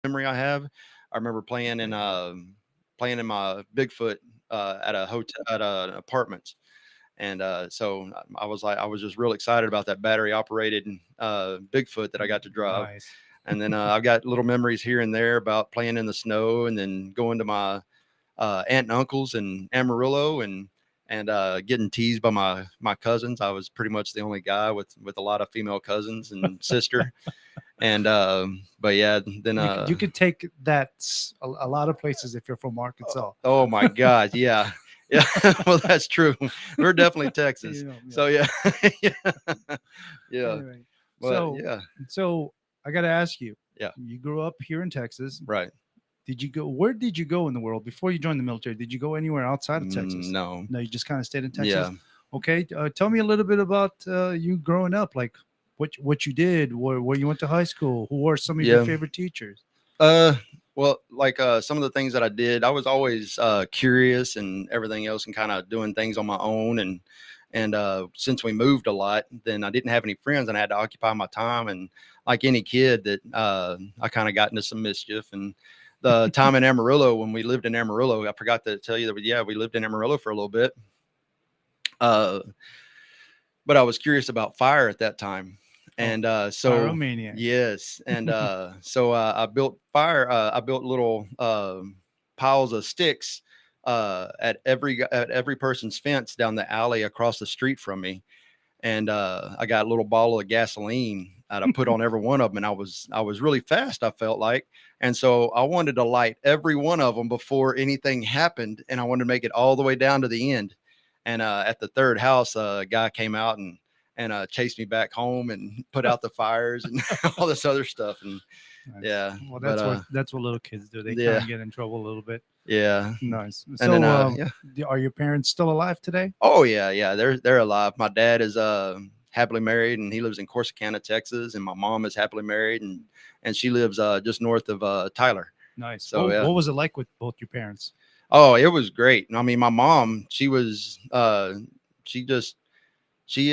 memory I have. I remember playing in my Bigfoot at a hotel at an apartment. And so I was just real excited about that battery operated Bigfoot that I got to drive. Nice. And then I've got little memories here and there about playing in the snow, and then going to my aunt and uncles in Amarillo, and getting teased by my cousins. I was pretty much the only guy with a lot of female cousins and sister. And but yeah, then You could take that a lot of places if you're from Arkansas. oh my God, yeah. Yeah, well, that's true. We're definitely Texas. Yeah. So yeah, yeah, yeah. Anyway, But so yeah, so I got to ask you. yeah, You grew up here in Texas. right. Did you go? Where did you go in the world before you joined the military? Did you go anywhere outside of Texas? No, No, you just kind of stayed in Texas. yeah, Okay, tell me a little bit about you growing up. Like what you did, where you went to high school. Who were some of your yeah. favorite teachers? Uh, well, like some of the things that I did, I was always curious and everything else, and kind of doing things on my own. And since we moved a lot, then I didn't have any friends, and I had to occupy my time. And like any kid, that I kind of got into some mischief. And the time in Amarillo, when we lived in Amarillo, I forgot to tell you that yeah, we lived in Amarillo for a little bit. Uh, but I was curious about fire at that time. Oh, And so pyromaniac. yes, and so I built fire. I built little piles of sticks at every person's fence down the alley across the street from me. And I got a little bottle of gasoline that I put on every one of them, and I was really fast. I felt like, and so I wanted to light every one of them before anything happened, and I wanted to make it all the way down to the end. And at the third house, a guy came out and chased me back home and put out the fires and all this other stuff. And Nice. yeah, Well, but that's what little kids do. They kind yeah, of get in trouble a little bit. yeah, Nice. and then So, yeah. are your parents still alive today? Oh yeah, yeah. They're alive. My dad is happily married, and he lives in Corsicana, Texas, and my mom is happily married, and she lives just north of Tyler. Nice. So yeah. What was it like with both your parents? Oh, it was great. I mean, my mom, she just she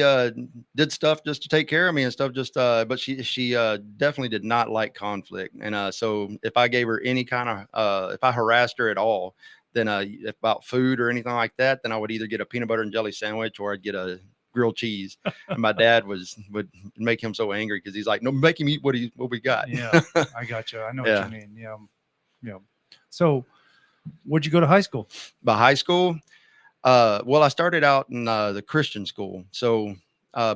did stuff just to take care of me and stuff, just but she definitely did not like conflict. And so if I gave her any kind of if I harassed her at all, then about food or anything like that, then I would either get a peanut butter and jelly sandwich, or I'd get a grilled cheese. And my dad would make him so angry because he's like, no, make him eat what we got. Yeah, I got you. I know what you Yeah. mean. Yeah, yeah. So, where'd you go to high school? By high school, well, I started out in the Christian school. So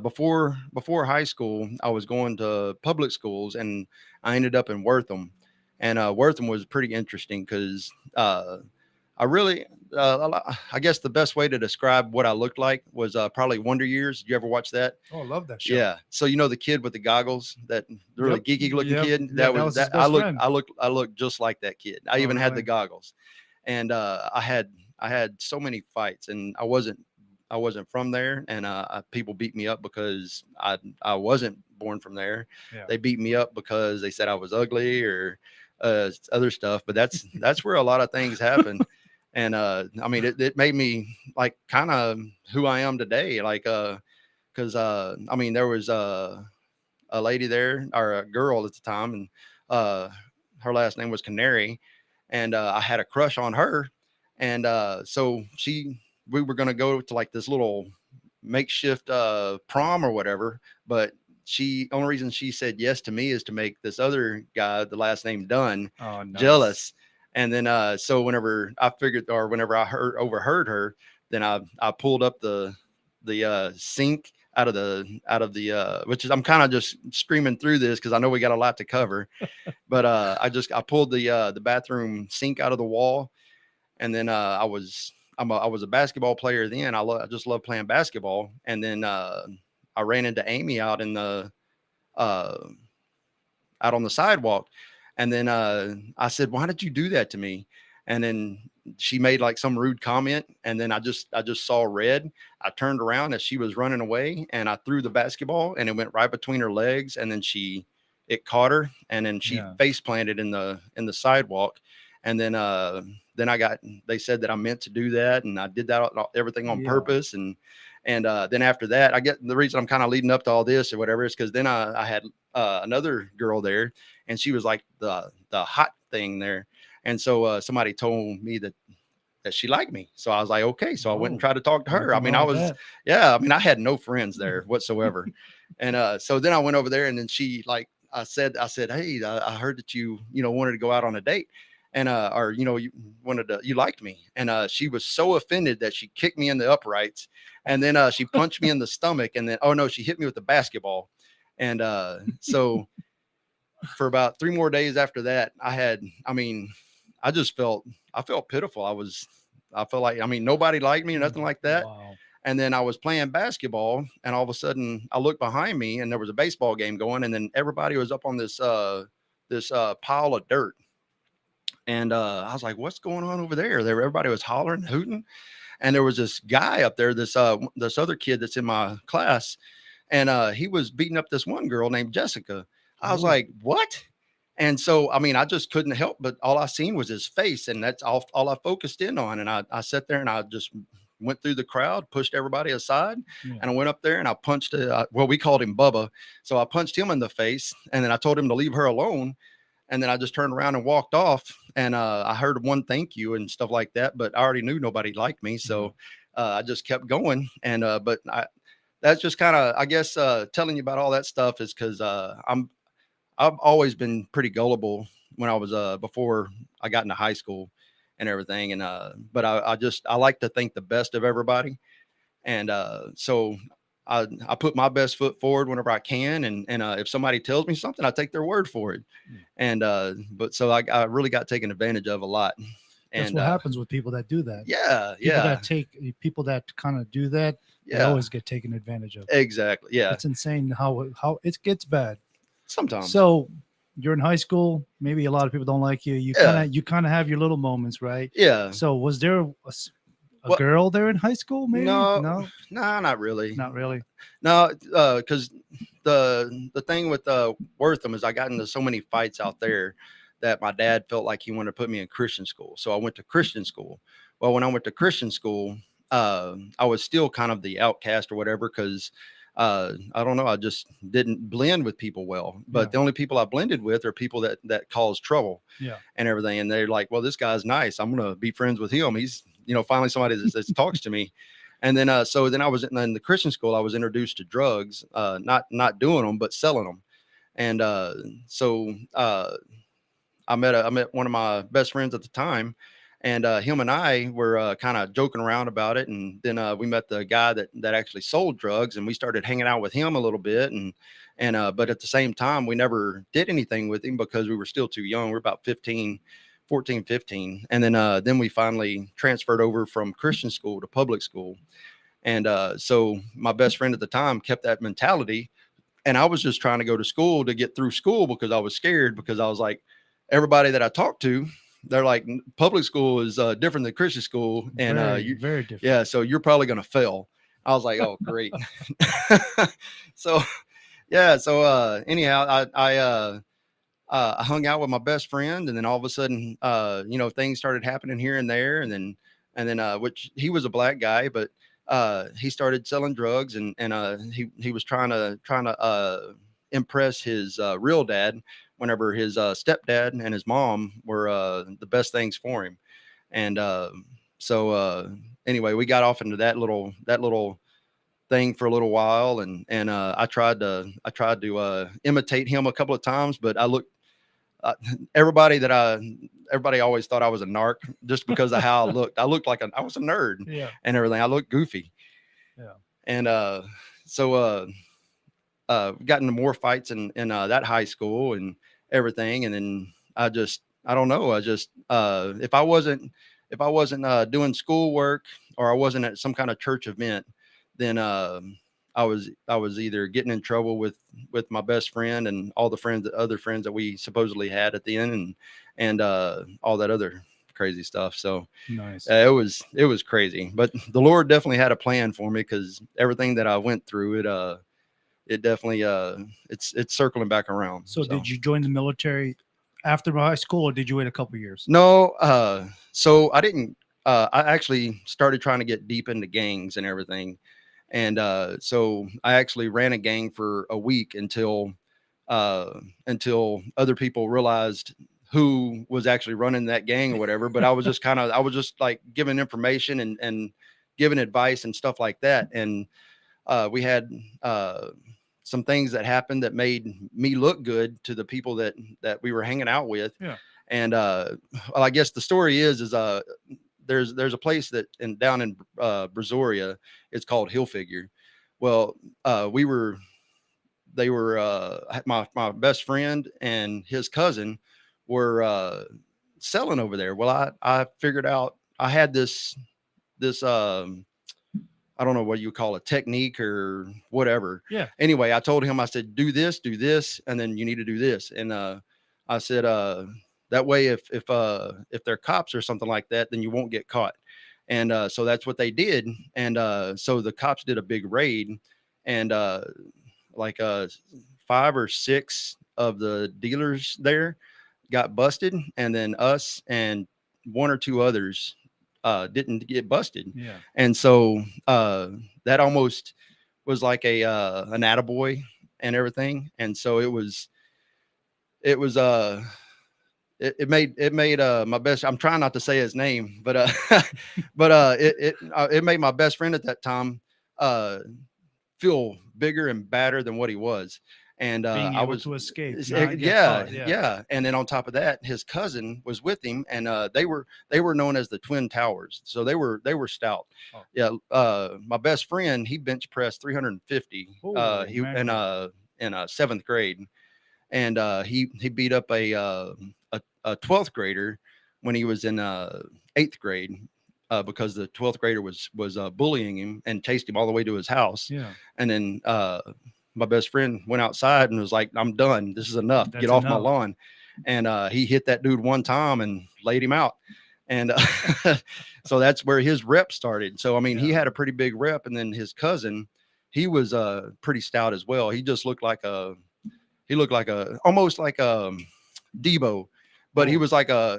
before high school, I was going to public schools, and I ended up in Wortham. And Wortham was pretty interesting because I really, I guess the best way to describe what I looked like was probably Wonder Years. Did you ever watch that? Oh, I love that show. Yeah. So you know the kid with the goggles, that the really Yep. geeky looking Yep. kid. Yeah, That that was was his that. best friend. I looked just like that kid. I Oh, even had the really? goggles, and I had so many fights, and I wasn't from there, and people beat me up because I wasn't born from there. Yeah. They beat me up because they said I was ugly or other stuff. But that's where a lot of things happen. And I mean, it made me like kind of who I am today. Like, because I mean, there was a lady there, or a girl at the time, and uh, her last name was Canary, and I had a crush on her. And so we were gonna go to like this little makeshift prom or whatever, but she only reason she said yes to me is to make this other guy, the last name Dunn, Oh, nice. jealous. And then so whenever I figured, or whenever I overheard her, then I pulled up the sink out of the which is, I'm kind of just screaming through this because I know we got a lot to cover. But I pulled the bathroom sink out of the wall. And then I was a basketball player then. I just love playing basketball. And then I ran into Amy uh, out on the sidewalk. And then I said, "Why did you do that to me?" And then she made like some rude comment. And then I just saw red. I turned around as she was running away, and I threw the basketball, and it went right between her legs. And then it caught her, and then she Yeah. face planted in the sidewalk. And then then they said that I meant to do that, and I did that everything on Yeah. purpose. And then after that, I get the reason I'm kind of leading up to all this or whatever is because then I had another girl there, and she was like the hot thing there. And so somebody told me that she liked me. So I was like, okay. So I went and tried to talk to her. I Nothing mean, wrong with that. yeah, I mean, I had no friends there whatsoever. And so then I went over there, and then she like, I said, hey, I heard that you wanted to go out on a date, and or you liked me. And she was so offended that she kicked me in the uprights, and then she punched me in the stomach, and then, oh no, she hit me with the basketball. And so for about 3 more days after that, I just I felt pitiful. I felt like, I mean, nobody liked me or nothing like that. Wow. And then I was playing basketball, and all of a sudden I looked behind me, and there was a baseball game going, and then everybody was up on this pile of dirt. And I was like, what's going on over there? Everybody was hollering, hooting. And there was this guy up there, this other kid that's in my class, and he was beating up this one girl named Jessica. I was Ooh. like, what? And so, I mean, I just couldn't help, but all I seen was his face, and that's all I focused in on. And I sat there and I just went through the crowd, pushed everybody aside, Yeah. and I went up there and I punched well, we called him Bubba. So I punched him in the face, and then I told him to leave her alone. And then I just turned around and walked off. And I heard one thank you and stuff like that, but I already knew nobody liked me. So I just kept going. And but that's just kind of, I guess, telling you about all that stuff is because I've always been pretty gullible when I was before I got into high school and everything. And but I like to think the best of everybody. And so I put my best foot forward whenever I can. And if somebody tells me something, I take their word for it. And but so I really got taken advantage of a lot. That's And what happens with people that do that. yeah, People that kind of do that, they yeah, always get taken advantage of. exactly. Yeah, It's insane how it gets bad. sometimes. So you're in high school. Maybe a lot of people don't like you. Yeah. You kind of have your little moments, right? Yeah. So was there a Well, girl there in high school? Maybe no, not really. not really. No, because the thing with Wortham is I got into so many fights out there that my dad felt like he wanted to put me in Christian school. So I went to Christian school. Well, when I went to Christian school, I was still kind of the outcast or whatever because I don't know, I just didn't blend with people well. But the only people I blended with are people that cause trouble, Yeah, and everything. And they're like, well, this guy's nice. I'm gonna be friends with him. He's finally somebody that talks to me. And then so then I was in the Christian school. I was introduced to drugs, not doing them, but selling them. And so I met one of my best friends at the time, and him and I were kind of joking around about it. And then we met the guy that actually sold drugs, and we started hanging out with him a little bit. And but at the same time, we never did anything with him because we were still too young. We are about 14, 15. And then we finally transferred over from Christian school to public school. And so my best friend at the time kept that mentality. And I was just trying to go to school to get through school because I was scared, because I was like, everybody that I talked to, they're like, public school is different than Christian school. And very different. yeah, so you're probably going to fail. I was like, oh, great. So, yeah. So anyhow, I hung out with my best friend, and then all of a sudden, things started happening here and there. And then which he was a black guy, but he started selling drugs, and he was trying to impress his real dad whenever his stepdad and his mom were the best things for him. And so anyway, we got off into that little thing for a little while, and I tried to imitate him a couple of times, but everybody always thought I was a narc just because of how I looked. I looked like I was a nerd, Yeah, and everything. I looked goofy. Yeah. And so got into more fights in that high school and everything. And then I don't know. If I wasn't doing schoolwork, or I wasn't at some kind of church event, then I was either getting in trouble with my best friend and all the other friends that we supposedly had at the end, and all that other crazy stuff. So nice. it was crazy, but the Lord definitely had a plan for me, because everything that I went through, it definitely it's circling back around. So did you join the military after high school, or did you wait a couple years? No, so I didn't. I actually started trying to get deep into gangs and everything, and so I actually ran a gang for a week until other people realized who was actually running that gang or whatever. But I was just like giving information and giving advice and stuff like that. And we had some things that happened that made me look good to the people that we were hanging out with. Yeah. And well, I guess the story is there's a place that down in Brazoria. It's called Hillfigure. Well, we were they were my best friend and his cousin were selling over there. Well, I figured out I had this I don't know what you call it, technique or whatever. Yeah. Anyway, I told him, I said, do this, and then you need to do this. And I said, that way, if they're cops or something like that, then you won't get caught. And so that's what they did. And so the cops did a big raid, and like 5 or 6 of the dealers there got busted, and then us and 1 or 2 others didn't get busted. Yeah. And so that almost was like an attaboy and everything. And so it made my best. I'm trying not to say his name, but it made my best friend at that time feel bigger and badder than what he was. And Being I able was to escape. yeah, Caught, yeah. And then on top of that, his cousin was with him, and they were known as the Twin Towers. So they were stout. Oh. Yeah. My best friend, he bench pressed 350. Oh, He man. in 7th grade, and he beat up a 12th grader when he was in 8th grade. Because the 12th grader was bullying him and chased him all the way to his house. Yeah. And then my best friend went outside and was like, I'm done. This is enough. That's Get off my enough. lawn. And he hit that dude one time and laid him out. And so that's where his rep started. So, I mean, he Yeah. had a pretty big rep. And then his cousin, he was pretty stout as well. He just looked like almost like Debo, but he Oh. was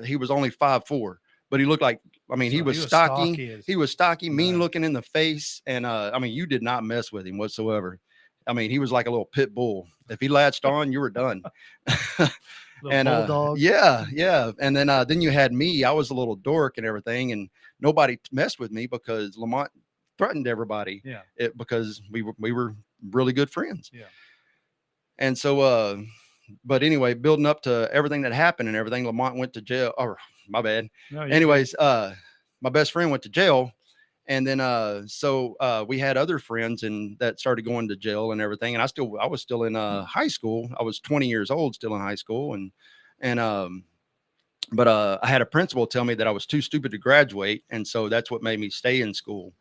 he was only 5'4", but he looked like, I mean, So he was stocky. He was stocky, mean Right. looking in the face. And I mean, you did not mess with him whatsoever. I mean, he was like a little pit bull. If he latched on, you were done. And bulldog. yeah. And then you had me. I was a little dork and everything, and nobody messed with me because Lamont threatened everybody. Yeah. Because we were really good friends. Yeah. And so but anyway, building up to everything that happened and everything, Lamont went to jail. Or my bad. No, you're Anyways, my best friend went to jail. And then so we had other friends and that started going to jail and everything. And I was still in high school. I was 20 years old, still in high school. But I had a principal tell me that I was too stupid to graduate. And so that's what made me stay in school.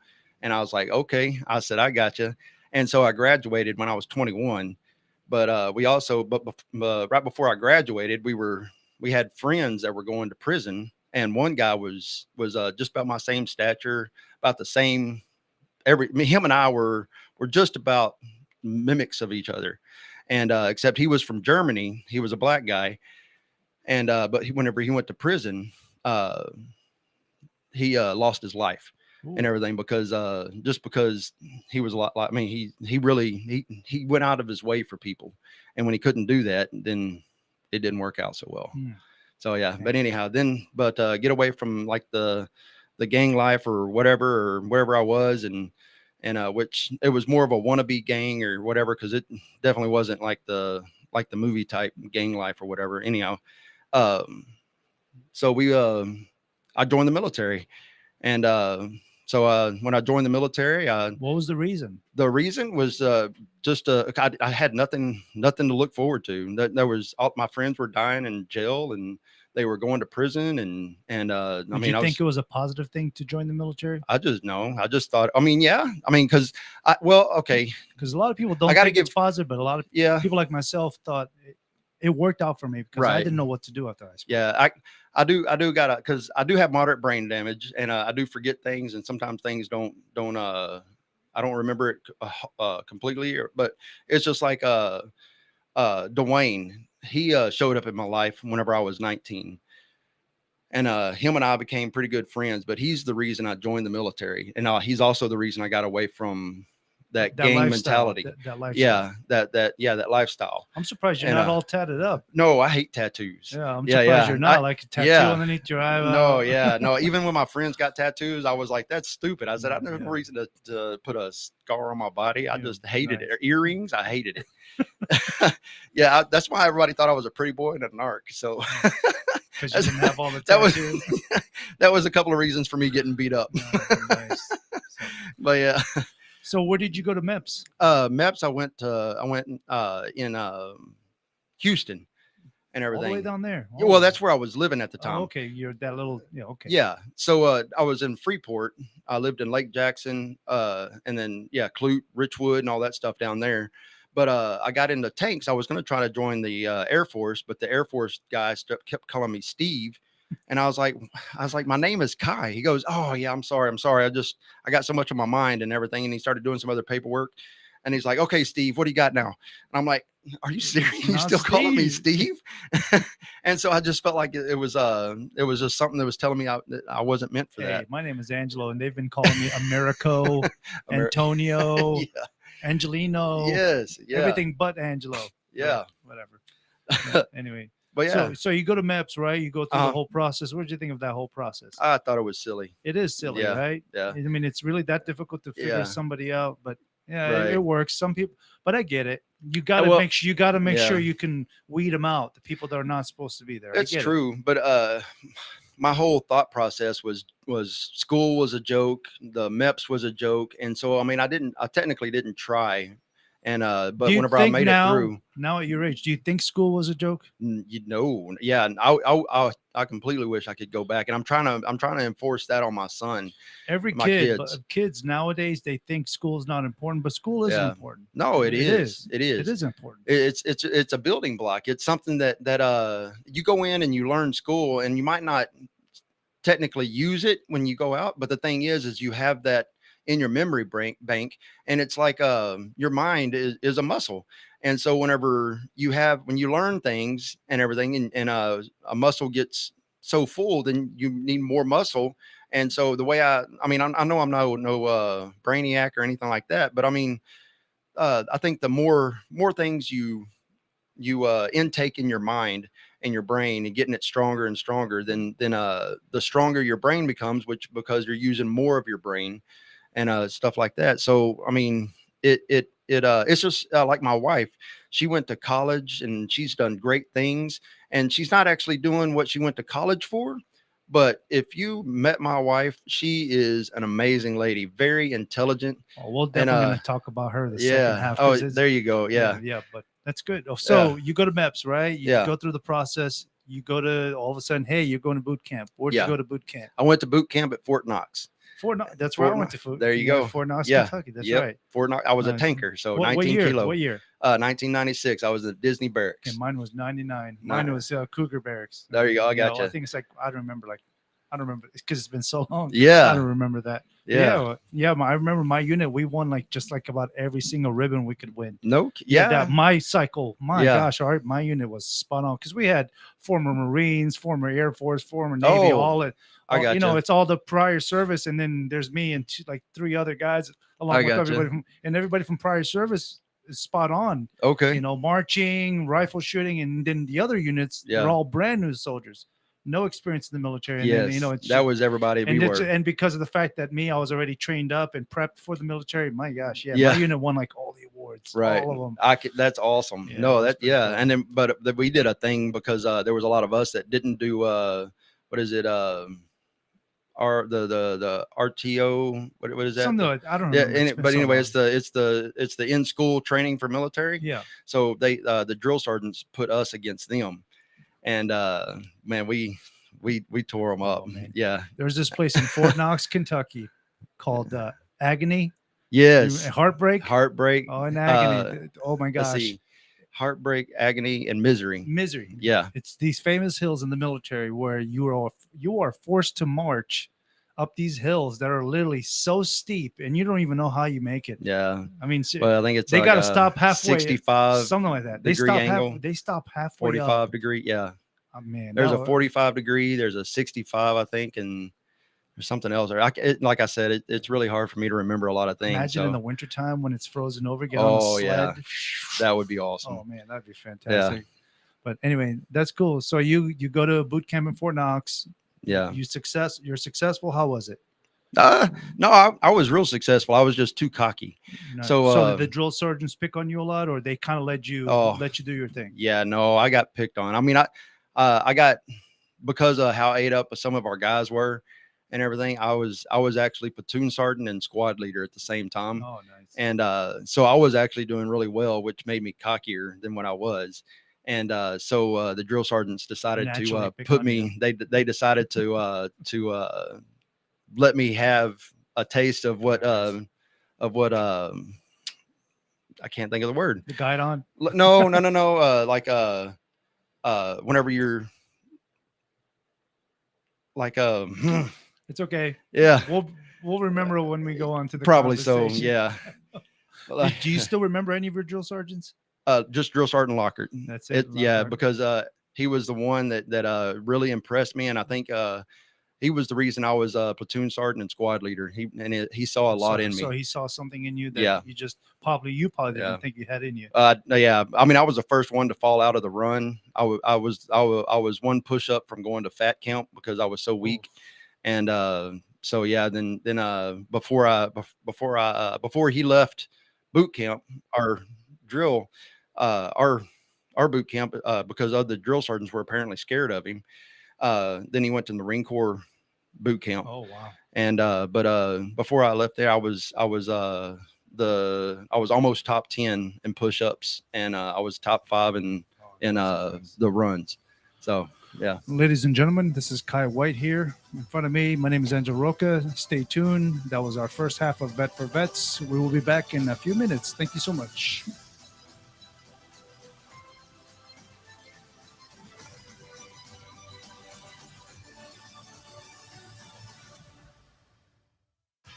And I was like, okay. I said, I got you. And so I graduated when I was 21. But we also, right before I graduated, we had friends that were going to prison. And one guy was just about my same stature, about the same. Him and I were just about mimics of each other, and except he was from Germany. He was a black guy, and but whenever he went to prison, he lost his life. Ooh. And everything because just because he was a lot like, I mean, he went out of his way for people, and when he couldn't do that, then it didn't work out so well. So yeah, but anyhow, get away from like the gang life or whatever or wherever I was, and which it was more of a wannabe gang or whatever, because it definitely wasn't like the movie type gang life or whatever. Anyhow, so I joined the military, and so when I joined the military, what was the reason? The reason was just I had nothing to look forward to. There was all my friends were dying in jail and they were going to prison, and I mean, you think it was a positive thing to join the military? I just thought, I mean, yeah, I mean, because okay, because a lot of people don't I gotta think it's positive, but a lot of people like myself thought it worked out for me because I didn't know what to do after high school. Yeah, I do gotta, because I do have moderate brain damage, and I do forget things, and sometimes things don't I don't remember it completely, but it's just like Dwayne. he showed up in my life whenever I was 19. And him and I became pretty good friends, but he's the reason I joined the military. And he's also the reason I got away from that gang lifestyle, mentality. that lifestyle. Yeah, that lifestyle. I'm surprised you're And, not all tatted up. No, I hate tattoos. Yeah, I'm Yeah, surprised yeah. you're not I- like a tattoo yeah. underneath your eye. No, yeah, no. Even when my friends got tattoos, I was like, "That's stupid." I said, "I have no Yeah. reason to put a scar on my body. I Yeah, just hated nice. it. Earrings, I hated it." Yeah, that's why everybody thought I was a pretty boy and a narc. So Because you didn't have all the that was tattoos. that was a couple of reasons for me getting beat up. Nice. But yeah, So where did you go to MEPS? MEPS, I went in Houston and All the way everything. down there. Yeah, well, that's where I was living at the Oh, time. okay. You're that little. Yeah. Okay. Yeah. So I was in Freeport. I lived in Lake Jackson, and then Clute, Richwood, and all that stuff down there. But I got into tanks. I was going to try to join the Air Force, but the Air Force guys kept calling me Steve, and I was like, my name is Kai. He goes, "Oh yeah, I'm sorry. I got so much on my mind and everything." And he started doing some other paperwork, and he's like, "Okay, Steve, what do you got now?" And I'm like, "Are you serious? You Not still calling me Steve." Steve?" And so I just felt like it was just something that was telling me that I wasn't meant for Hey, that. my name is Angelo, and they've been calling me Americo, Amer- Antonio, Yeah. Angelino, Yes. Yeah. everything but Angelo. Yeah. But whatever. Yeah, anyway, But yeah, so you go to MEPS, right? You go through the whole process. What did you think of that whole process? I thought it was silly. It is silly, Yeah. right? Yeah. I mean, it's really that difficult to figure Yeah. somebody out, but yeah, Right. it works. Some people, but I get it. You got to Well, make sure yeah. sure you can weed them out, the people that are not supposed to be there. I It's get it. true, but my whole thought process was school was a joke, the MEPS was a joke, and so I mean I technically didn't try, and but Do you whenever I think made it through, now at your age, do you think school was a joke? you know, yeah, and I completely wish I could go back, and I'm trying to enforce that on my son. Every My kid, kids. kids nowadays, they think school is not important, but school is Yeah. important. No, it is. It It is. is important. It's a building block. It's something that you go in and you learn school, and you might not technically use it when you go out, but the thing is you have that in your memory bank, and it's like your mind is a muscle. And so when you learn things and everything, and a muscle gets so full, then you need more muscle. And so the way I know I'm no brainiac or anything like that, but I mean, I think the more things you intake in your mind and your brain and getting it stronger and stronger, then the stronger your brain becomes, because you're using more of your brain and stuff like that. So I mean, it's just like my wife. She went to college and she's done great things, and she's not actually doing what she went to college for. But if you met my wife, she is an amazing lady, very intelligent. Oh, we're definitely going to talk about her the second Yeah. half. Oh, 'cause it's- there you go. Yeah. yeah, but that's good. Oh, so you go to MEPS, right? You Yeah. go through the process. You go to all of a sudden, hey, you're going to boot camp. Where'd Yeah. you go to boot camp? I went to boot camp at Fort Knox. That's where I Fort went to. There you go. Fort Knox, Yeah. Kentucky. That's Yep. right. Fort Knox. I was a Nice. tanker, so What 19 year? kilo. What year? 1996. I was at Disney Barracks. Okay, mine was 99. Mine Nice. was Cougar Barracks. There you go. I You know, gotcha. I think it's like I don't remember because it's been so long. I Yeah. don't remember that. Yeah. I remember my unit. We won just about every single ribbon we could win. No. Yeah. That my cycle. My Yeah. gosh, my unit was spot on because we had former Marines, former Air Force, former Navy, Oh, all it. I got You know, it's all the prior service, and then there's me and three other guys along with gotcha. everybody everybody from prior service is spot on. Okay. You know, marching, rifle shooting, and then the other units, Yeah. they're all brand new soldiers, no experience in the military. And Yes. then, you know, it's that was everybody. and, We it's, were. and because of the fact that I was already trained up and prepped for the military. My gosh, Yeah. my unit won all the awards, Right. all of them. That's awesome. Yeah, No, that's that, pretty yeah. cool. And then, but we did a thing because there was a lot of us that didn't do, what is it? The RTO, what is that? Something like, I don't Yeah. remember. But anyway, it's the in school training for military. yeah. So the drill sergeants put us against them, and man, we tore them up. Oh, man. Yeah. There's this place in Fort Knox, Kentucky, called Agony. Yes. Heartbreak. Heartbreak. Oh, and Agony. Oh my Let's gosh. see. Heartbreak, agony, and misery. Misery. Yeah. It's these famous hills in the military where you are forced to march up these hills that are literally so steep, and you don't even know how you make it. Yeah. I mean, Well, I think it's they like got to a stop halfway, 65 something like that. They degree stop angle, they stop halfway 45 up. degree. Yeah. Oh, man, There's that a wa- 45 degree, there's a 65, I think, and there's something else there. Like I said, it's really hard for me to remember a lot of things. Imagine in the So, wintertime when it's frozen over, get on a oh yeah, sled. that would be awesome. Oh man, that'd be fantastic. But anyway, that's cool. So you go to boot camp in Fort Knox. Yeah. You're successful. How was it? No, I was real successful. I was just too cocky. No. So, did the drill sergeants pick on you a lot, or they kind of let you Oh. do your thing? Yeah, no, I got picked on. I mean, I got, because of how ate up some of our guys were and everything. I was actually platoon sergeant and squad leader at the same time. Oh, nice. And so I was actually doing really well, which made me cockier than what I was. And so the drill sergeants decided Naturally to pick put on me. They decided to let me have a taste of what I can't think of the word. The guide on. No. Like whenever you're like It's okay. yeah, We'll remember when we go on to the probably so. conversation. Yeah. Do you still remember any of your drill sergeants? Just Drill Sergeant Lockhart. That's it. Yeah, Lockhart. because he was the one that really impressed me, and I think he was the reason I was platoon sergeant and squad leader. He saw a lot in me. So he saw something in you that Yeah. you probably didn't Yeah. think you had in you. Yeah, I mean, I was the first one to fall out of the run. I was one push up from going to fat camp because I was so weak, and so yeah. Then before he left boot camp, our drill, our boot camp, because other drill sergeants were apparently scared of him. Then he went to the Marine Corps boot camp. Oh wow! And but before I left there, I was almost top 10 in push-ups, and I was top 5 in the runs. So yeah. Ladies and gentlemen, this is Kai White here in front of me. My name is Angel Roca. Stay tuned. That was our first half of Vet for Vets. We will be back in a few minutes. Thank you so much.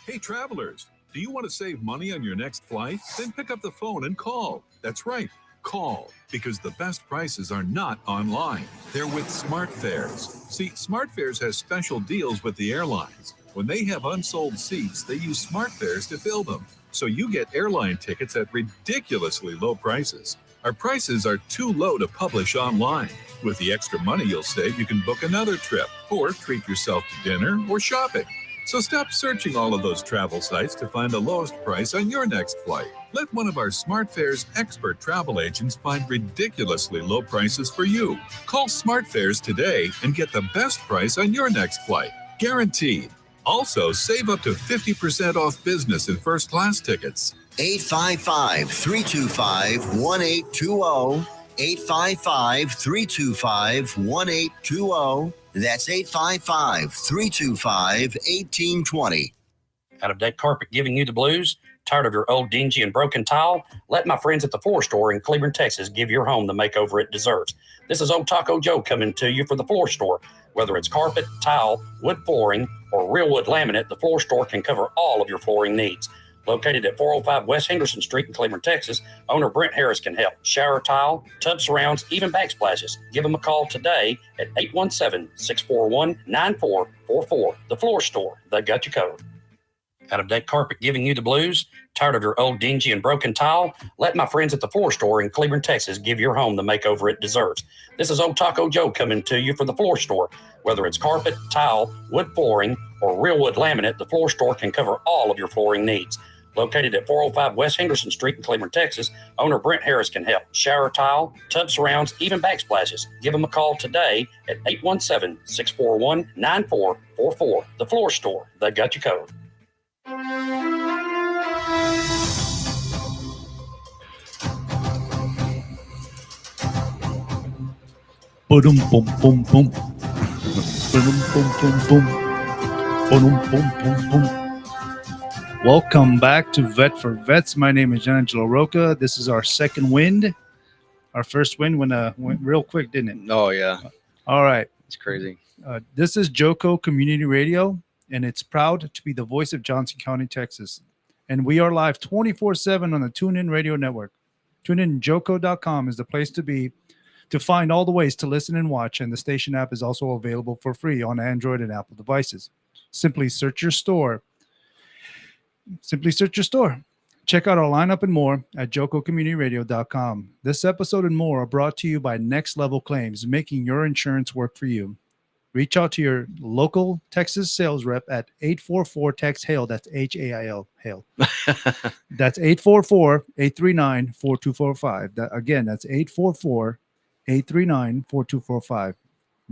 Hey, travelers, do you want to save money on your next flight? Then pick up the phone and call. That's right, call, because the best prices are not online. They're with SmartFares. See, SmartFares has special deals with the airlines. When they have unsold seats, they use SmartFares to fill them. So you get airline tickets at ridiculously low prices. Our prices are too low to publish online. With the extra money you'll save, you can book another trip or treat yourself to dinner or shopping. So stop searching all of those travel sites to find the lowest price on your next flight. Let one of our SmartFares expert travel agents find ridiculously low prices for you. Call SmartFares today and get the best price on your next flight. Guaranteed. Also, save up to 50% off business and first class tickets. 855-325-1820. 855-325-1820. That's 855-325-1820. Out of deck carpet giving you the blues? Tired of your old dingy and broken tile? Let my friends at the Floor Store in Cleburne, Texas give your home the makeover it deserves. This is Old Taco Joe coming to you for the Floor Store. Whether it's carpet, tile, wood flooring, or real wood laminate, the Floor Store can cover all of your flooring needs. Located at 405 West Henderson Street in Cleburne, Texas, owner Brent Harris can help. Shower tile, tub surrounds, even backsplashes. Give him a call today at 817-641-9444. The Floor Store, they got you covered. Out of deck carpet giving you the blues? Tired of your old dingy and broken tile? Let my friends at the Floor Store in Cleburne, Texas give your home the makeover it deserves. This is Old Taco Joe coming to you for the Floor Store. Whether it's carpet, tile, wood flooring, or real wood laminate, the Floor Store can cover all of your flooring needs. Located at 405 West Henderson Street in Cleburne, Texas, owner Brent Harris can help. Shower tile, tub surrounds, even backsplashes. Give him a call today at 817-641-9444. The Floor Store, they got you covered. Boom, boom, boom, boom. Boom, boom, boom, boom. Boom, boom, boom, boom. Welcome back to Vet for Vets. My name is Angelo Roca. This is our second wind. Our first wind went real quick, didn't it? Oh yeah, All right. it's crazy. This is Joco Community Radio. and it's proud to be the voice of Johnson County, Texas. And we are live 24/7 on the TuneIn Radio Network. TuneInJoco.com is the place to be to find all the ways to listen and watch, and the station app is also available for free on Android and Apple devices. Simply search your store. Check out our lineup and more at jococommunityradio.com. This episode and more are brought to you by Next Level Claims, making your insurance work for you. Reach out to your local Texas sales rep at 844-TEX-HAIL. That's HAIL. HAIL. That's 844-839-4245. Again, that's 844-839-4245.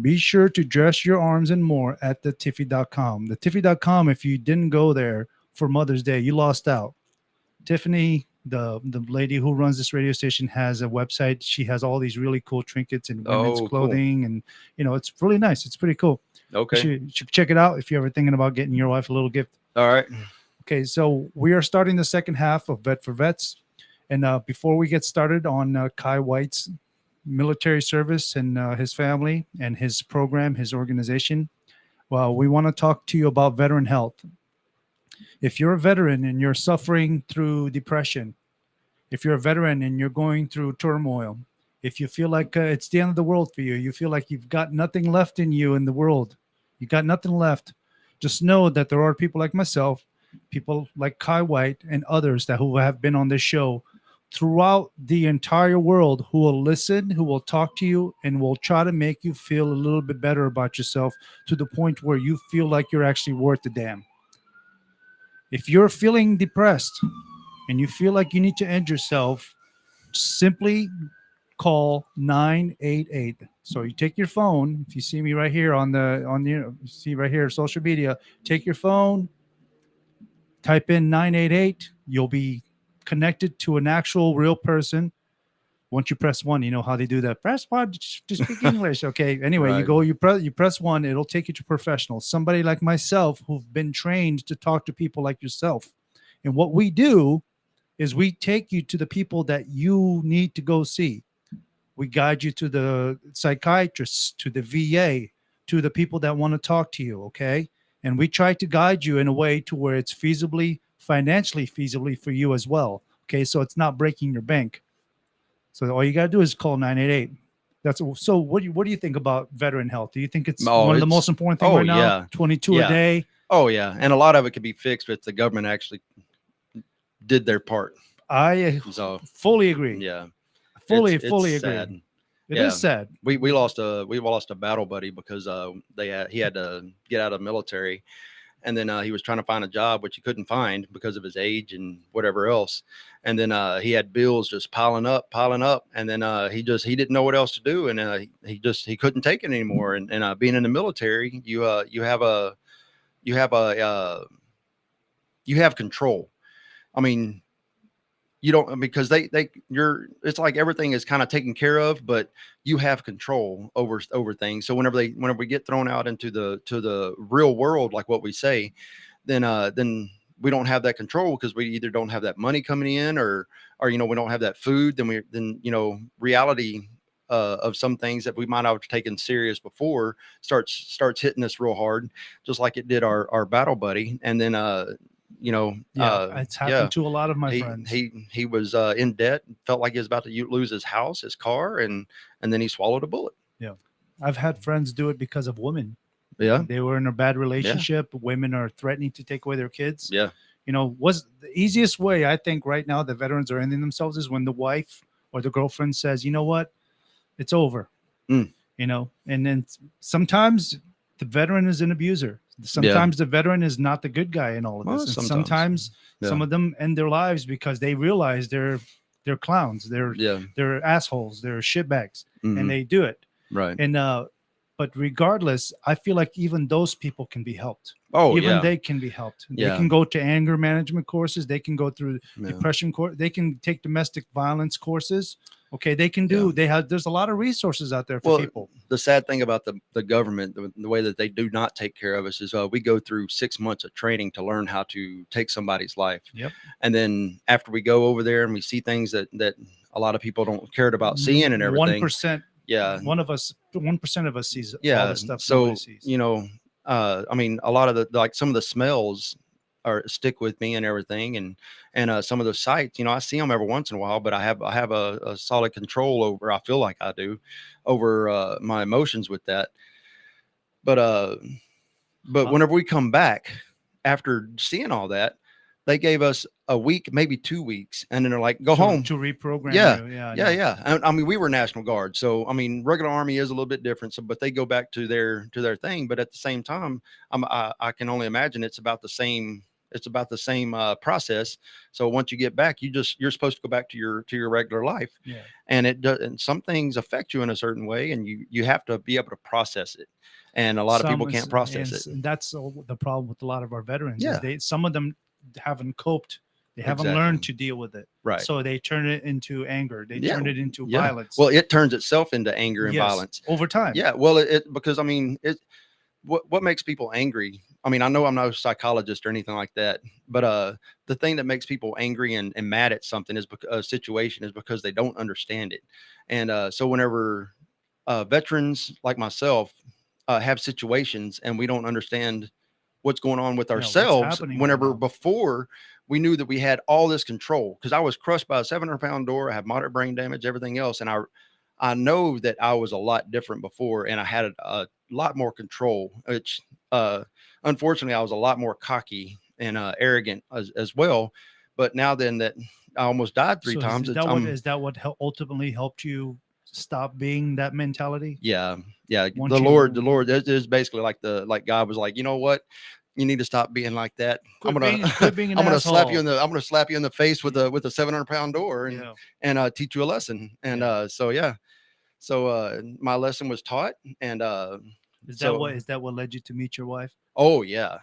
Be sure to dress your arms and more at the Tiffy.com. The Tiffy.com, if you didn't go there for Mother's Day, you lost out. Tiffany, the lady who runs this radio station, has a website. She has all these really cool trinkets and women's clothing, and it's really nice. It's pretty cool. Okay. You should check it out if you're ever thinking about getting your wife a little gift. All right. Okay, so we are starting the second half of Vet for Vets, and before we get started on Kai White's military service and his family and his program, his organization, well, we want to talk to you about veteran health. If you're a veteran and you're suffering through depression, if you're a veteran and you're going through turmoil, if you feel like it's the end of the world for you, you feel like you've got nothing left in you in the world, you got nothing left, just know that there are people like myself, people like Kai White and others who have been on this show throughout the entire world, who will listen, who will talk to you, and will try to make you feel a little bit better about yourself to the point where you feel like you're actually worth the damn. If you're feeling depressed and you feel like you need to end yourself, simply call 988. So you take your phone. If you see me right here you see right here, social media, take your phone, type in 988. You'll be connected to an actual real person. Once you press 1, you know how they do that. Press 1 to speak English. Okay. Anyway, Right. you press 1. It'll take you to professionals. Somebody like myself who've been trained to talk to people like yourself. And what we do is we take you to the people that you need to go see. We guide you to the psychiatrists, to the VA, to the people that want to talk to you. Okay. And we try to guide you in a way to where it's financially feasibly for you as well. Okay. So it's not breaking your bank. So all you got to do is call 988. So what do you think about veteran health? Do you think it's one of the most important things right now? Yeah. 22 Yeah. a day? Oh yeah. And a lot of it could be fixed if the government actually did their part. I So fully agree. yeah. Fully It's agree. sad. It Yeah. is sad. We lost a battle buddy because he had to get out of the military, and then he was trying to find a job which he couldn't find because of his age and whatever else, and then he had bills just piling up, and then he didn't know what else to do, and he couldn't take it anymore. And being in the military, you have control. I mean, you don't, because it's like everything is kind of taken care of, but you have control over things. So whenever we get thrown out into the real world, like what we say, then we don't have that control because we either don't have that money coming in or we don't have that food. Then reality of some things that we might have taken serious before starts hitting us real hard, just like it did our battle buddy. And then it's happened to a lot of my friends. He was in debt, felt like he was about to lose his house, his car, and then he swallowed a bullet. I've had friends do it because of women. Yeah. They were in a bad relationship. Women are threatening to take away their kids. Yeah. Was the easiest way, I think, right now the veterans are ending themselves is when the wife or the girlfriend says, you know what, it's over. And then sometimes the veteran is an abuser. Sometimes the veteran is not the good guy in all of this. And sometimes some of them end their lives because they realize they're clowns. They're assholes. They're shitbags. And they do it. Right. And but regardless, I feel like even those people can be helped. Oh, even yeah. they can be helped. Yeah. They can go to anger management courses. They can go through depression course. They can take domestic violence courses. Okay, they can do. There's a lot of resources out there for people. The sad thing about the government, the way that they do not take care of us is we go through 6 months of training to learn how to take somebody's life. Yep. And then after we go over there and we see things that a lot of people don't care about seeing and everything. 1%. Yeah. 1% of us sees all Yeah. the stuff. So, nobody sees. I mean, a lot of like some of the smells are stick with me and everything. And some of those sights, I see them every once in a while, but I have a solid control over, I feel like I do, over my emotions with that. But whenever we come back after seeing all that, they gave us a week, maybe 2 weeks, and then they're like, go home. to reprogram. Yeah, you. Yeah. I Yeah, know. yeah. I mean, we were National Guard, so I mean, regular Army is a little bit different. So, but they go back to their thing. But at the same time, I can only imagine it's about the same. It's about the same process. So once you get back, you're supposed to go back to your regular life. Yeah. And it does. And some things affect you in a certain way, and you have to be able to process it. And a lot of people can't process it. And that's the problem with a lot of our veterans. Yeah. Is some of them haven't coped. They haven't Exactly. learned to deal with it. Right. So they turn it into anger. They Yeah. turn it into Yeah. violence. Well, it turns itself into anger and Yes, violence. over time. Yeah. Well, because I mean, what makes people angry? I mean, I know I'm no psychologist or anything like that, but the thing that makes people angry and mad at something is because a situation is because they don't understand it. And so whenever veterans like myself have situations and we don't understand what's going on with what's ourselves, happening whenever right now. before we knew that we had all this control, because I was crushed by a 700-pound door, I have moderate brain damage, everything else, and I know that I was a lot different before, and I had a lot more control, which unfortunately I was a lot more cocky and arrogant as well. But now then that I almost died three So times, Is that what ultimately helped you stop being that mentality? yeah. Once The you- Lord is basically like God was like, you know what? You need to stop being like that. Quit being an I'm gonna slap you asshole. I'm gonna slap you in the face with a 700-pound door and Yeah. teach you a lesson. And Yeah. so yeah. So my lesson was taught, and Is so- that what led you to meet your wife? oh yeah.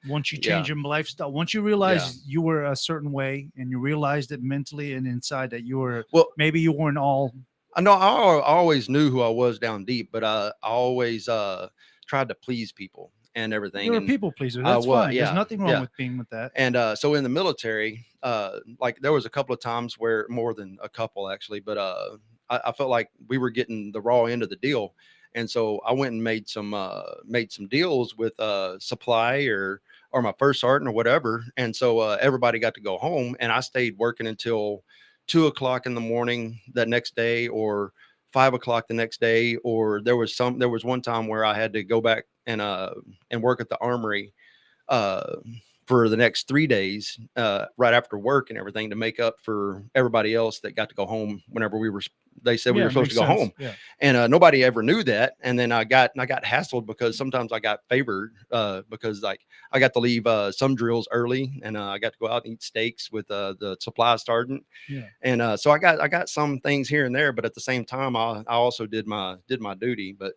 Once you Yeah. change your lifestyle, once you realize you were a certain way and you realized it mentally and inside that you were, Well, maybe you weren't all. I know I always knew who I was down deep, but I always tried to please people and everything. You're a And people pleaser. That's was, fine. yeah, There's nothing wrong yeah. with being with that. And so in the military, like there was a couple of times where, more than a couple actually, but I felt like we were getting the raw end of the deal. And so I went and made some deals with supply or my first sergeant or whatever. And so everybody got to go home, and I stayed working until 2 o'clock in the morning that next day, or 5 o'clock the next day. Or there was one time where I had to go back and work at the armory for the next 3 days, right after work and everything, to make up for everybody else that got to go home whenever they said we were supposed to go home. Yeah. And nobody ever knew that. And then I got hassled because sometimes I got favored because like I got to leave some drills early, and I got to go out and eat steaks with the supply sergeant. Yeah. And so I got some things here and there, but at the same time, I also did my duty. But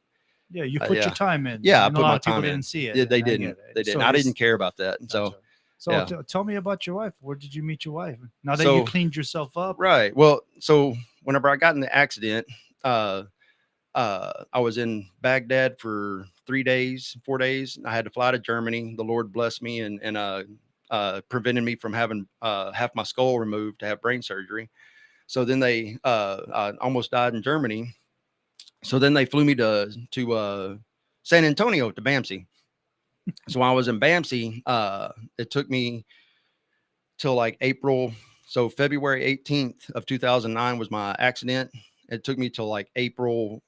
Yeah. You put yeah. your time in. Yeah, I and put a lot my of people time in. didn't see it. they and I didn't. get it. They didn't. So I this- didn't care about that. And so Gotcha. So yeah. tell me about your wife. Where did you meet your wife? Now that So- you cleaned yourself up. right. Well, so whenever I got in the accident, I was in Baghdad for 4 days. I had to fly to Germany. The Lord blessed me and prevented me from having half my skull removed to have brain surgery. So then I almost died in Germany. So then they flew me to San Antonio, to BAMC. So when I was in BAMC, it took me till like April. So February 18th of 2009 was my accident. It took me till like April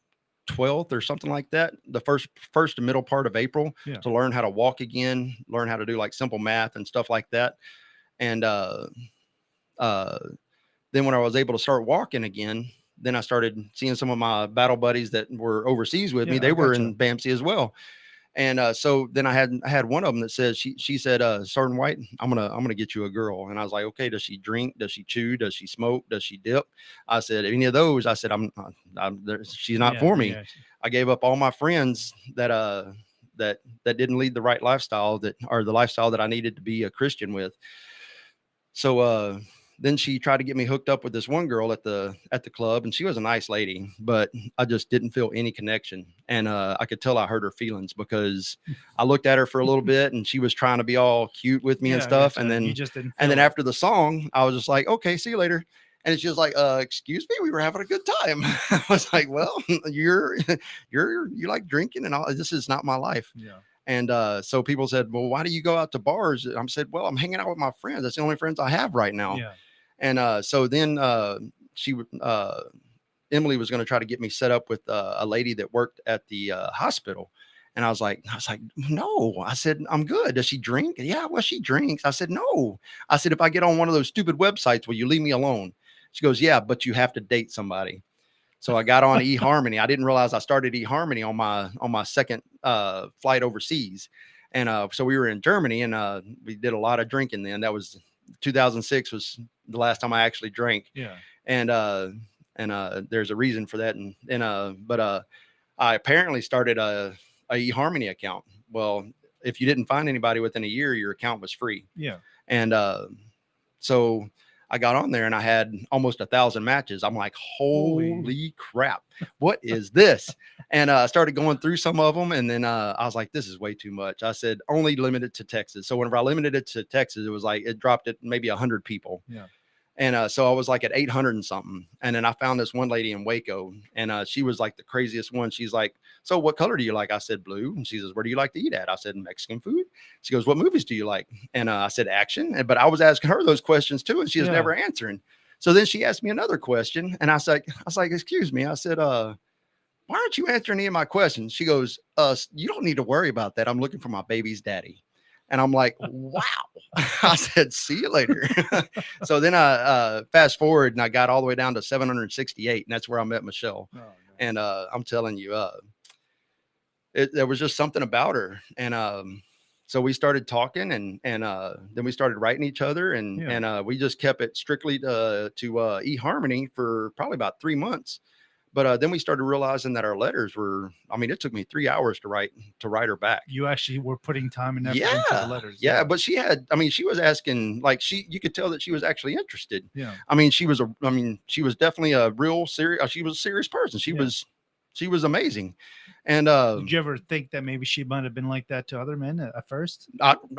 12th or something like that, the first and middle part of April, Yeah. to learn how to walk again, learn how to do like simple math and stuff like that. And then when I was able to start walking again, then I started seeing some of my battle buddies that were overseas with me. Yeah, They I were gotcha. in BAMC as well. And so then I had one of them that says, she said, Sergeant White, I'm gonna get you a girl. And I was like, okay, does she drink? Does she chew? Does she smoke? Does she dip? I said, any of those? I said, she's not Yeah, for me. yeah. I gave up all my friends that didn't lead the right lifestyle, or the lifestyle that I needed to be a Christian with. So then she tried to get me hooked up with this one girl at the club, and she was a nice lady, but I just didn't feel any connection. And I could tell I hurt her feelings, because I looked at her for a little bit and she was trying to be all cute with me and Yeah, stuff. gotcha. And then you just didn't. and then feel it. after the song, I was just like, okay, see you later. And she was like, excuse me, we were having a good time. I was like, well, you like drinking and all. This is not my life. Yeah. And so people said, well, why do you go out to bars? I said, well, I'm hanging out with my friends. That's the only friends I have right now. Yeah. And so then Emily was going to try to get me set up with a lady that worked at the hospital. And I was like, no. I said, I'm good. Does she drink? Yeah, well, she drinks. I said, no. I said, if I get on one of those stupid websites, will you leave me alone? She goes, yeah, but you have to date somebody. So I got on eHarmony. I didn't realize I started eHarmony on my second flight overseas. And so we were in Germany, and we did a lot of drinking then. That was 2006 was the last time I actually drank. Yeah. And there's a reason for that. But I apparently started a eHarmony account. Well, if you didn't find anybody within a year, your account was free. Yeah. And so I got on there and I had almost 1,000 matches. I'm like, holy crap, what is this? And I started going through some of them. And then I was like, this is way too much. I said, only limited to Texas. So whenever I limited it to Texas, it was like, it dropped it maybe 100 people. Yeah. And so I was like at 800 and something. And then I found this one lady in Waco, and she was like the craziest one. She's like, so what color do you like? I said, blue. And she says, where do you like to eat at? I said, Mexican food. She goes, what movies do you like? And I said, action. But I was asking her those questions too, and she was never answering. So then she asked me another question, and I was like, excuse me. I said, why aren't you answering any of my questions? She goes, you don't need to worry about that. I'm looking for my baby's daddy. And I'm like, wow. I said, see you later. So then I fast forward and I got all the way down to 768. And that's where I met Michelle. Oh, nice. And I'm telling you, there was just something about her. And so we started talking, and then we started writing each other. And we just kept it strictly to eHarmony for probably about 3 months. But then we started realizing that our letters were, I mean, it took me 3 hours to write her back. You actually were putting time and effort into the letters. Yeah. But she was asking, like, you could tell that she was actually interested. Yeah. I mean, she was definitely a real serious, she was a serious person. She was amazing. And did you ever think that maybe she might have been like that to other men at first?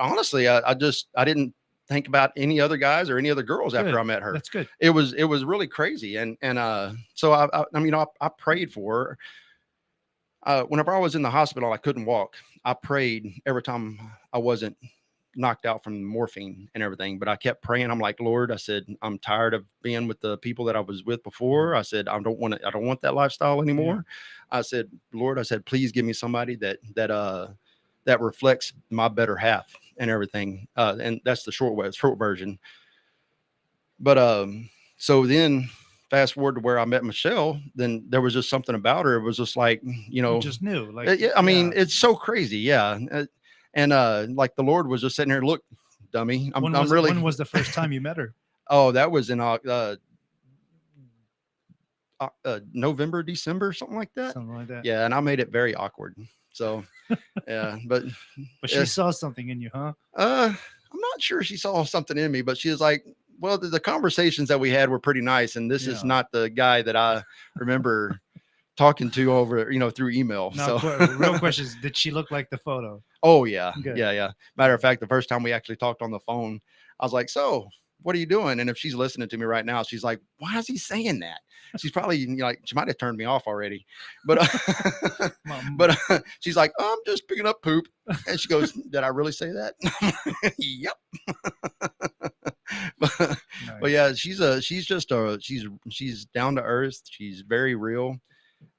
Honestly, I didn't think about any other guys or any other girls after I met her. That's good. It was really crazy. And so I prayed for her. Whenever I was in the hospital, I couldn't walk. I prayed every time I wasn't knocked out from morphine and everything, but I kept praying. I'm like, Lord, I said, I'm tired of being with the people that I was with before. I said, I don't want that lifestyle anymore. Yeah. I said, Lord, please give me somebody that reflects my better half and everything. And that's the short version. But so then fast forward to where I met Michelle, then there was just something about her. It was just like, you just knew. Like, it's so crazy. Yeah. And like the Lord was just sitting here, look, dummy. When was the first time you met her? Oh, that was in November, December, something like that. Something like that. Yeah. And I made it very awkward. So, yeah, but she saw something in you, huh? I'm not sure she saw something in me, but she was like, well, the conversations that we had were pretty nice. And this is not the guy that I remember talking to over, through email. Now, so real question is, did she look like the photo? Oh yeah. Good. Yeah. Matter of fact, the first time we actually talked on the phone, I was like, so what are you doing? And if she's listening to me right now, she's like, why is he saying that? She's probably like, she might have turned me off already, but she's like, oh, I'm just picking up poop. And she goes, did I really say that? Yep. But yeah, she's down to earth. She's very real.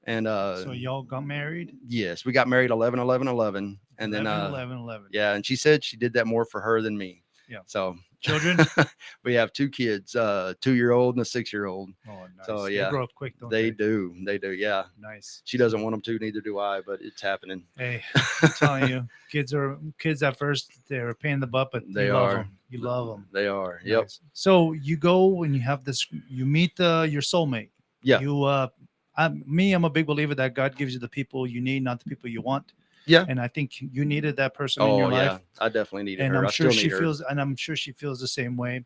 And so y'all got married? Yes, we got married 11/11/11, and then 11/11. Yeah, and she said she did that more for her than me. Yeah. So children? We have 2 kids, 2-year-old and a 6-year-old. Oh, nice. So yeah, they grow up quick, don't they? Do. Yeah. Nice. She doesn't want them to, neither do I, but it's happening. Hey, I'm telling you, kids at first, they're a pain in the butt, but you love them. You love them. They are. Nice. Yep. So you go when you have this, you meet your soulmate. Yeah. I'm a big believer that God gives you the people you need, not the people you want. Yeah. And I think you needed that person in your life. I definitely needed and her. I'm sure she her. feels, and I'm sure she feels the same way.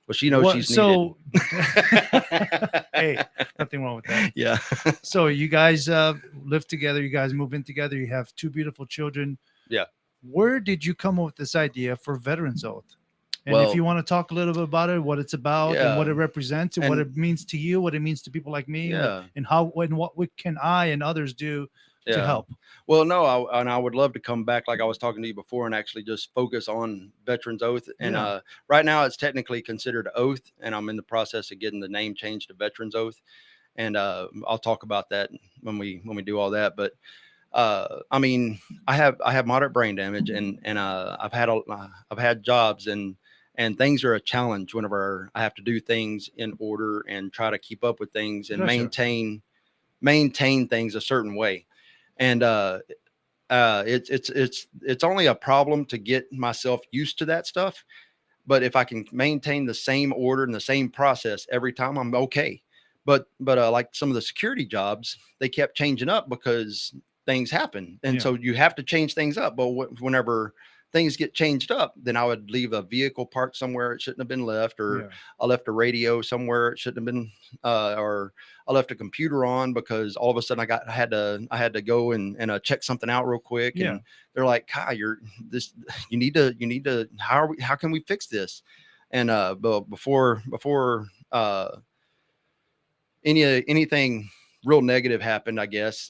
Well, she knows she's needed. Hey, nothing wrong with that. Yeah. So you guys live together. You guys move in together. You have 2 beautiful children. Yeah. Where did you come up with this idea for Veterans Oath? And Well, if you want to talk a little bit about it, what it's about, and what it represents, and what it means to you, what it means to people like me, Yeah. and what can I and others do to help. Well, no, and I would love to come back, like I was talking to you before, and actually just focus on Veterans Oath. And Yeah. right now, it's technically considered Oath, and I'm in the process of getting the name changed to Veterans Oath. And I'll talk about that when we do all that. But I mean, I have moderate brain damage, and I've had jobs, and things are a challenge whenever I have to do things in order and try to keep up with things and Gotcha. maintain things a certain way. And it's only a problem to get myself used to that stuff. But if I can maintain the same order and the same process every time, I'm okay. But like some of the security jobs, they kept changing up because things happen, and Yeah. so you have to change things up. But whenever things get changed up, then I would leave a vehicle parked somewhere it shouldn't have been left, or Yeah. I left a radio somewhere it shouldn't have been, or I left a computer on because all of a sudden I had to go and check something out real quick. Yeah. And they're like, Kai, you need to, how can we fix this? And but before anything real negative happened, I guess,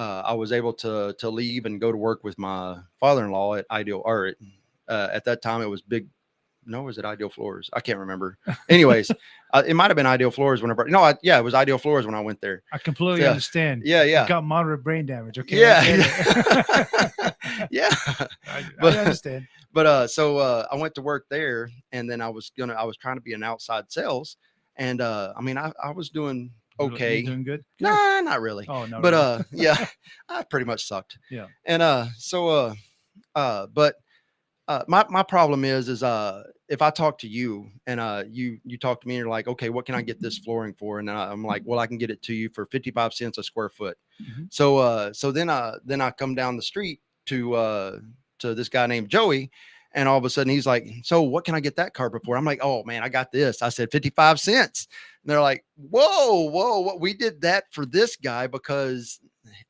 I was able to leave and go to work with my father-in-law at Ideal, or at that time it was was it Ideal Floors? I can't remember. Anyways, it might have been Ideal Floors whenever. No, it was Ideal Floors when I went there. I completely Yeah. understand. Yeah, You yeah, got moderate brain damage. Okay. yeah, I get it. yeah. I But- understand. But so I went to work there, and then I was trying to be an outside sales, and I mean I was doing You're okay. doing good. Nah, not really. Oh no. But yeah, I pretty much sucked. Yeah. And but my problem is if I talk to you and you talk to me and you're like, okay, what can I get this flooring for? And I'm like, well, I can get it to you for 55 cents a square foot. Mhm. So then I come down the street to this guy named Joey, and all of a sudden he's like, so what can I get that carpet for? I'm like, oh man, I got this. I said 55 cents. And they're like, whoa, what, we did that for this guy because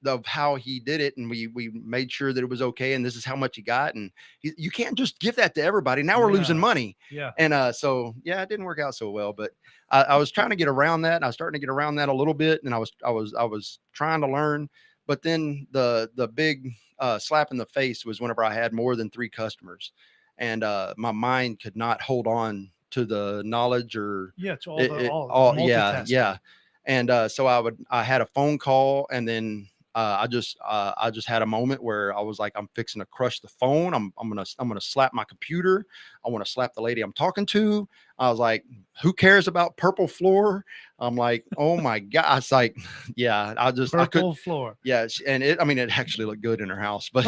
of how he did it, and we made sure that it was okay, and this is how much he got. And you can't just give that to everybody. Now we're losing Yeah. money. Yeah. And so yeah, it didn't work out so well, but I was trying to get around that, and I was starting to get around that a little bit, and I was trying to learn. But then the big slap in the face was whenever I had more than 3 customers, and my mind could not hold on to the knowledge, or Yeah. It's all yeah, multitasking. yeah. And so I had a phone call, and then I just had a moment where I was like, I'm fixing to crush the phone. I'm gonna slap my computer. I want to slap the lady I'm talking to. I was like, who cares about purple floor? I'm like, oh my god. It's like, yeah, I could, Purple floor. yeah. And I mean, it actually looked good in her house, but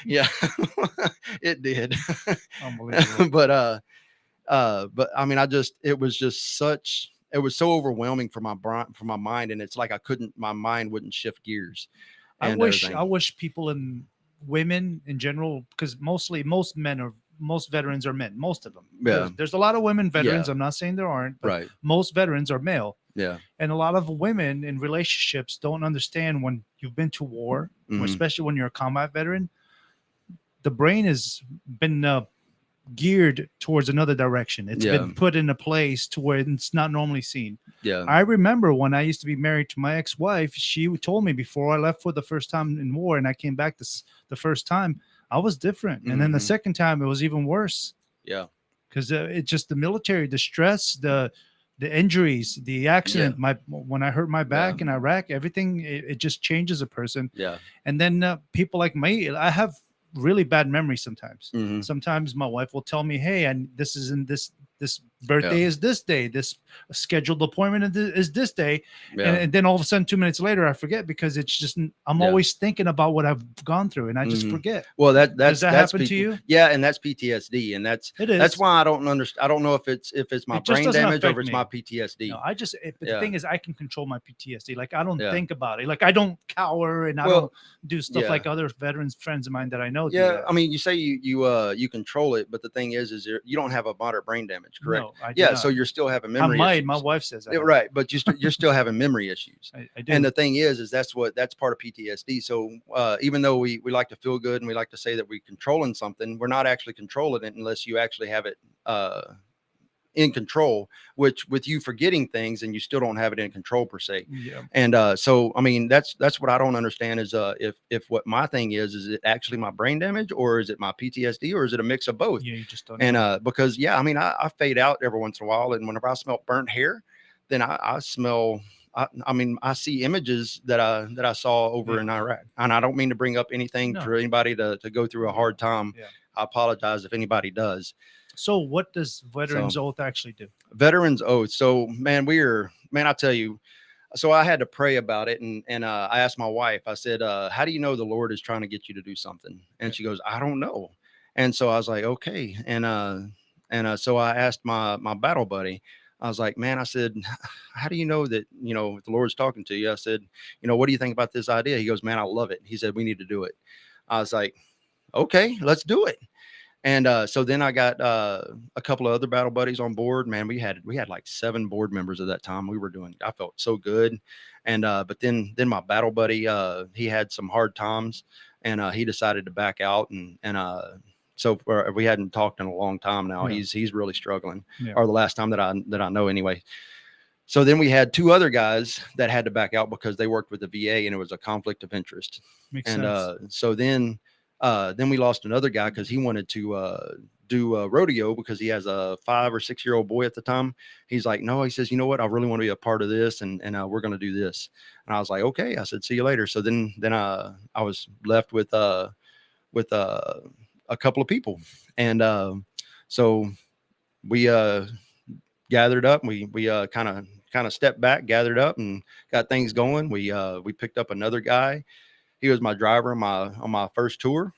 yeah, it did. Unbelievable. But I mean, it was so overwhelming for my mind, and it's like my mind wouldn't shift gears. I And wish everything. people and women in general, because most veterans are men, most of them. Yeah. There's a lot of women veterans. Yeah. I'm not saying there aren't, but Right. most veterans are male. Yeah. And a lot of women in relationships don't understand when you've been to war, or Mhm. especially when you're a combat veteran, the brain has been geared towards another direction. It's Yeah. been put in a place to where it's not normally seen. Yeah. I remember when I used to be married to my ex-wife, she told me before I left for the first time in war and I came back the first time, I was different. And then the Mhm. second time it was even worse. Yeah. Because it's just the military, the stress, the injuries, the accident. When I hurt my back in Iraq, everything, it just changes a person. Yeah. And then people like me, I have really bad memory sometimes. Mhm. Sometimes my wife will tell me, hey, and this is in this birthday Yeah. is this day, this scheduled appointment is this day. Yeah. And then all of a sudden 2 minutes later I forget, because it's just I'm Yeah. always thinking about what I've gone through and I just Mhm. forget. Well, Does that's that happen to you? Yeah, and that's PTSD, and that's It is. why I don't understand. I don't know if it's my It just brain doesn't damage or affect if it's me. my PTSD. No, but Yeah. the thing is, I can control my PTSD. Like I don't Yeah. think about it. Like I don't cower and I Well, don't do stuff yeah. like other veterans friends of mine that I know. do Yeah, that. I mean, you say you control it, but the thing is you don't have a moderate brain damage, correct? No, I do Yeah, not. so you're still having I memory might. issues. My wife says that. Yeah, right, but you're still having memory issues. I do. And the thing is that's part of PTSD. So even though we like to feel good and we like to say that we're controlling something, we're not actually controlling it unless you actually have it in control, which with you forgetting things and you still don't have it in control per se. Yeah. And so I mean that's what I don't understand is if what my thing is it actually my brain damage, or is it my PTSD, or is it a mix of both? Yeah, you just don't And know. because I mean I fade out every once in a while, and whenever I smell burnt hair, then I smell I mean I see images that I saw over Yeah. in Iraq. And I don't mean to bring up anything No. for anybody to go through a hard time. Yeah. I apologize if anybody does. So what does Veterans Oath actually do? Veterans Oath. So man, I tell you, so I had to pray about it, and I asked my wife, I said, how do you know the Lord is trying to get you to do something? And she goes, I don't know. And so I was like, okay. And so I asked my battle buddy, I was like, man, I said, how do you know that, the Lord's talking to you? I said, what do you think about this idea? He goes, man, I love it. He said, we need to do it. I was like, okay, let's do it. And so then I got a couple of other battle buddies on board. Man, we had like 7 board members at that time. I felt so good. And but then my battle buddy, he had some hard times, and he decided to back out. So we hadn't talked in a long time now. Yeah. He's really struggling, Yeah. or the last time that I know anyway. So then we had 2 other guys that had to back out because they worked with the VA, and it was a conflict of interest. Makes And sense. so then we lost another guy because he wanted to do a rodeo because he has a 5 or 6 year old boy at the time. He's like, no, he says, you know what? I really want to be a part of this. And we're going to do this. And I was like, okay. I said, see you later. So then I was left with a couple of people. And so we gathered up. We kind of stepped back, gathered up, and got things going. We picked up another guy. He was my driver on my first tour.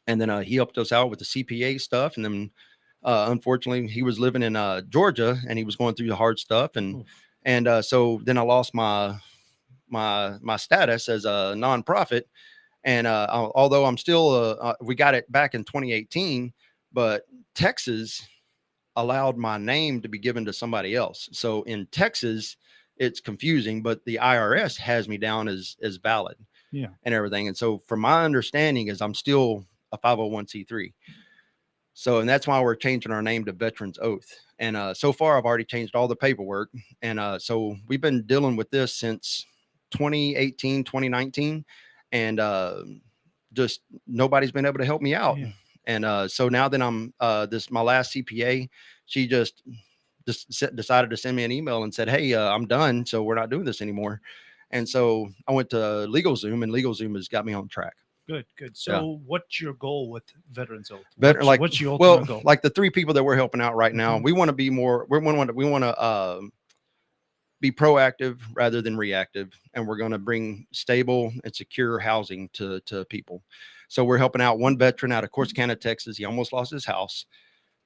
And then he helped us out with the CPA stuff. And then unfortunately he was living in Georgia, and he was going through the hard stuff. And so then I lost my status as a nonprofit. And although I'm still we got it back in 2018, but Texas allowed my name to be given to somebody else. So in Texas, it's confusing, but the IRS has me down as valid. Yeah. And everything. And so from my understanding is I'm still a 501c3. So, and that's why we're changing our name to Veterans Oath. And so far I've already changed all the paperwork. And so we've been dealing with this since 2018, 2019. And just nobody's been able to help me out. Yeah. And so now that I'm my last CPA, she just decided to send me an email and said, hey, I'm done. So we're not doing this anymore. And so I went to LegalZoom, and LegalZoom has got me on track. Good. So what's your goal with Veterans Oath? What's your well, ultimate goal? like the 3 people that we're helping out right now, we want to be more, we want to be proactive rather than reactive. And we're going to bring stable and secure housing to people. So we're helping out one veteran out of Corsicana, Texas. He almost lost his house.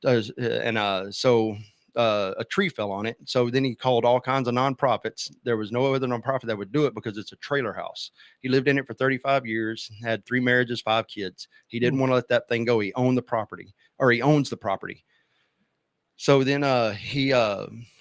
So a tree fell on it. So then he called all kinds of nonprofits. There was no other nonprofit that would do it because it's a trailer house. He lived in it for 35 years, had 3 marriages, 5 kids. He didn't want to let that thing go. He owned the property, or he owns the property. So then he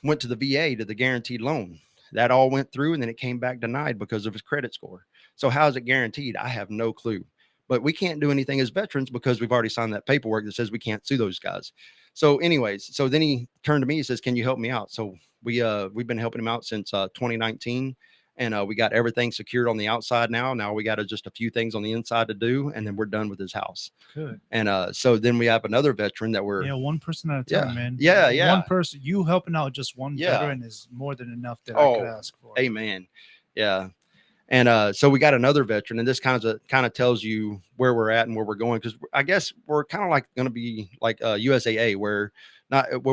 went to the VA, to the guaranteed loan. That all went through, and then it came back denied because of his credit score. So how is it guaranteed? I have no clue. But we can't do anything as veterans because we've already signed that paperwork that says we can't sue those guys. So anyways, so then he turned to me, he says, can you help me out? So we've been helping him out since 2019, and we got everything secured on the outside now. Now we got just a few things on the inside to do, and then we're done with his house. Good. And so then we have another veteran that we're one person at a time, man. Yeah. One person, you helping out just one veteran is more than enough that I could ask for. Amen. Yeah. And so we got another veteran, and this kind of tells you where we're at and where we're going, because I guess we're kind of like going to be like USAA, where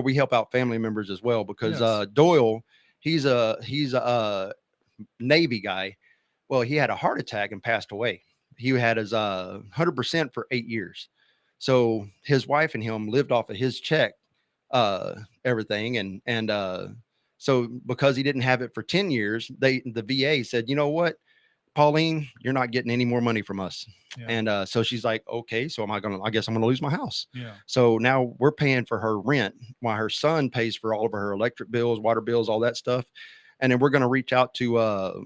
we help out family members as well, because Doyle, he's a Navy guy. Well, he had a heart attack and passed away. He had his 100% for 8 years. So his wife and him lived off of his check, everything, and so because he didn't have it for 10 years, the VA said, you know what, Pauline, you're not getting any more money from us. Yeah. And so she's like, okay, so I guess I'm going to lose my house. Yeah. So now we're paying for her rent while her son pays for all of her electric bills, water bills, all that stuff. And then we're going to reach out to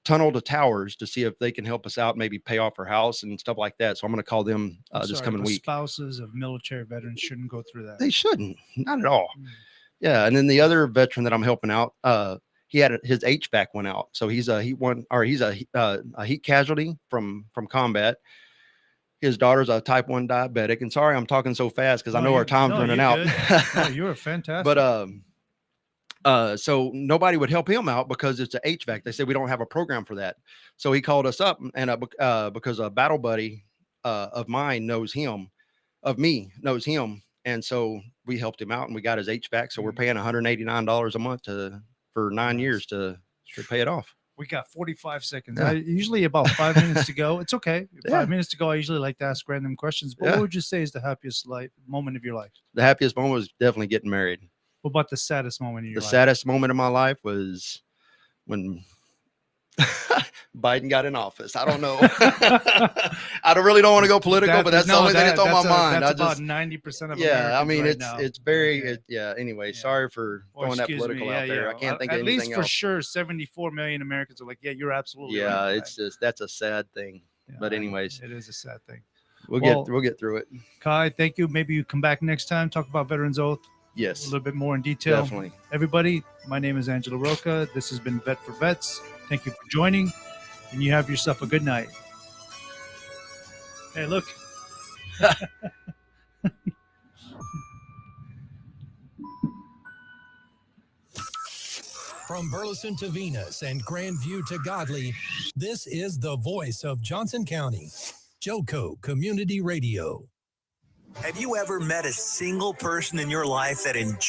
Tunnel to Towers to see if they can help us out, maybe pay off our house and stuff like that. So I'm going to call them I'm this sorry, coming but week. spouses of military veterans shouldn't go through that. They shouldn't, not at all. Mm. Yeah. And then the other veteran that I'm helping out, he had his HVAC went out. So he's a heat casualty from combat. His daughter's a type 1 diabetic. And sorry, I'm talking so fast because I know our time's running out. No, you were fantastic. But so nobody would help him out because it's a HVAC. They said we don't have a program for that. So he called us up, and because a battle buddy of mine knows him, knows him, and so we helped him out and we got his HVAC. So we're paying $189 a month for 9 years to pay it off. We got 45 seconds. Yeah. Usually about 5 minutes to go. It's okay. Yeah. 5 minutes to go. I usually like to ask random questions. But Yeah. what would you say is the happiest moment of your life? The happiest moment was definitely getting married. What about the saddest moment in your The life? saddest moment of my life was when Biden got in office. I don't know. I really don't want to go political, but that's the only thing that's on my mind. That's I about just, 90% of yeah, I Americans mean, right now. it's very, Yeah. yeah. Anyway, Yeah. sorry for Or throwing that excuse me, political yeah, out there. yeah. I can't think of At least anything for else. sure, 74 million Americans are like, yeah, you're absolutely Yeah, right. it's just, that's a sad thing. Yeah, but anyways, it is a sad thing. we'll get through it. Kai, thank you. Maybe you come back next time, talk about Veterans Oath a Yes, little bit more in detail. definitely. Everybody, my name is Angelo Roca. This has been Vet for Vets. Thank you for joining, and you have yourself a good night. Hey, look. From Burleson to Venus and Grandview to Godley, this is the voice of Johnson County, Joco Community Radio. Have you ever met a single person in your life that enjoyed